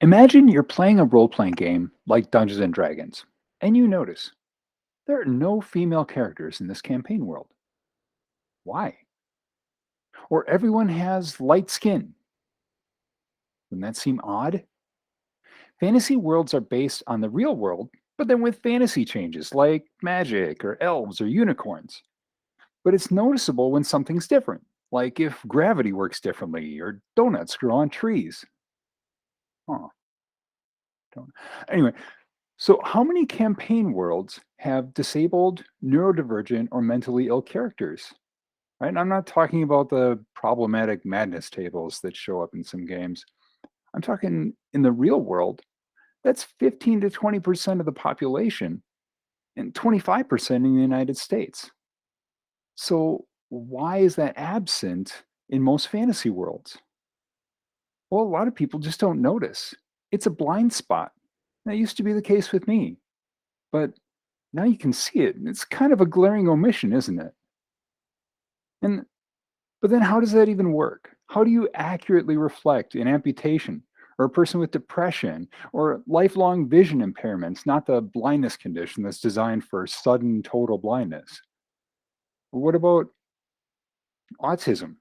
Imagine you're playing a role playing game like Dungeons and Dragons, and you notice there are no female characters in this campaign world. Why? Or everyone has light skin. Wouldn't that seem odd? Fantasy worlds are based on the real world, but then with fantasy changes like magic or elves or unicorns. But it's noticeable when something's different, like if gravity works differently or donuts grow on trees. Huh. Don't. Anyway, so, how many campaign worlds have disabled, neurodivergent, or mentally ill characters? Right? And I'm not talking about the problematic madness tables that show up in some games. I'm talking in the real world, that's 15 to 20% of the population and 25% in the United States. So, why is that absent in most fantasy worlds? Well, a lot of people just don't notice. It's a blind spot. That used to be the case with me. But now you can see it. It's kind of a glaring omission, isn't it? And but then how does that even work? How do you accurately reflect an amputation or a person with depression or lifelong vision impairments, not the blindness condition that's designed for sudden total blindness? What about autism?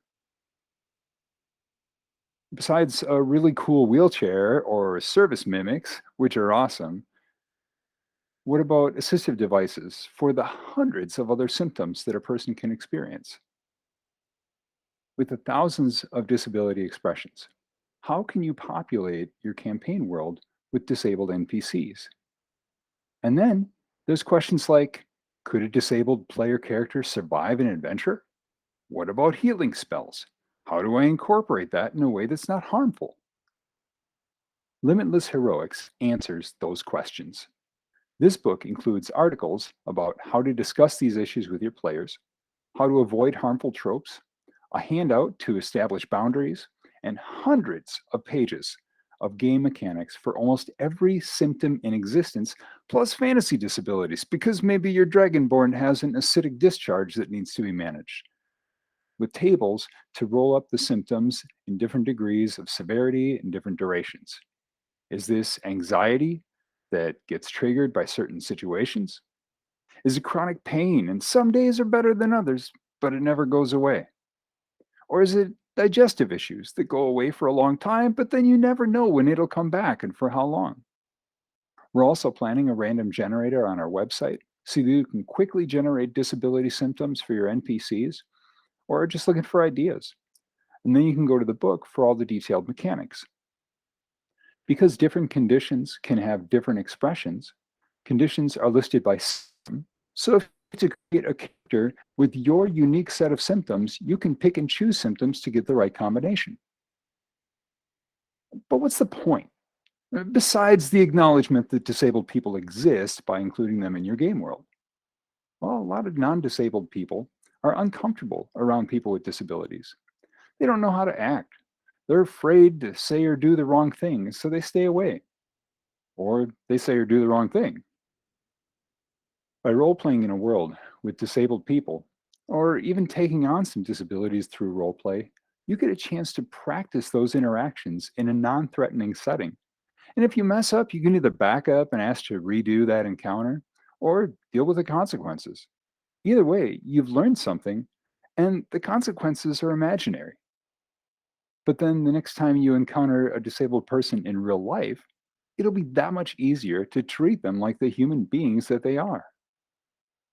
Besides a really cool wheelchair or service mimics, which are awesome, what about assistive devices for the hundreds of other symptoms that a person can experience? With the thousands of disability expressions, how can you populate your campaign world with disabled NPCs? And then there's questions like, could a disabled player character survive an adventure? What about healing spells? How do I incorporate that in a way that's not harmful? Limitless Heroics answers those questions. This book includes articles about how to discuss these issues with your players, how to avoid harmful tropes, a handout to establish boundaries, and hundreds of pages of game mechanics for almost every symptom in existence, plus fantasy disabilities, because maybe your dragonborn has an acidic discharge that needs to be managed, with tables to roll up the symptoms in different degrees of severity and different durations. Is this anxiety that gets triggered by certain situations? Is it chronic pain and some days are better than others, but it never goes away? Or is it digestive issues that go away for a long time, but then you never know when it'll come back and for how long? We're also planning a random generator on our website so that you can quickly generate disability symptoms for your NPCs or just looking for ideas. And then you can go to the book for all the detailed mechanics. Because different conditions can have different expressions, conditions are listed by symptom. So if to create a character with your unique set of symptoms, you can pick and choose symptoms to get the right combination. But what's the point? Besides the acknowledgement that disabled people exist by including them in your game world. Well, a lot of non disabled people are uncomfortable around people with disabilities. They don't know how to act. They're afraid to say or do the wrong thing, so they stay away. Or they say or do the wrong thing. By role playing in a world with disabled people, or even taking on some disabilities through role play, you get a chance to practice those interactions in a non threatening setting. And if you mess up, you can either back up and ask to redo that encounter or deal with the consequences. Either way, you've learned something, and the consequences are imaginary. But then the next time you encounter a disabled person in real life, it'll be that much easier to treat them like the human beings that they are.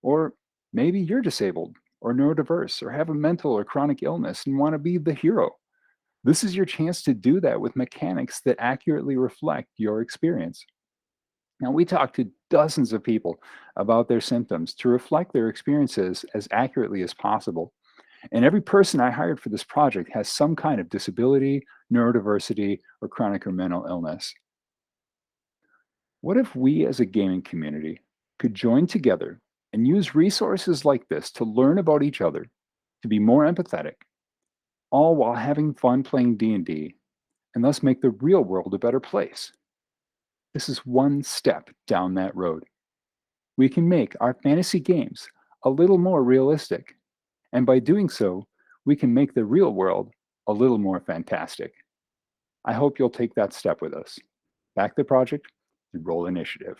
Or maybe you're disabled or neurodiverse or have a mental or chronic illness and want to be the hero. This is your chance to do that with mechanics that accurately reflect your experience. Now, we talked to dozens of people about their symptoms to reflect their experiences as accurately as possible. And every person I hired for this project has some kind of disability, neurodiversity, or chronic or mental illness. What if we as a gaming community could join together and use resources like this to learn about each other, to be more empathetic, all while having fun playing D&D and thus make the real world a better place? This is one step down that road. We can make our fantasy games a little more realistic, and by doing so, we can make the real world a little more fantastic. I hope you'll take that step with us. Back the project and roll initiative.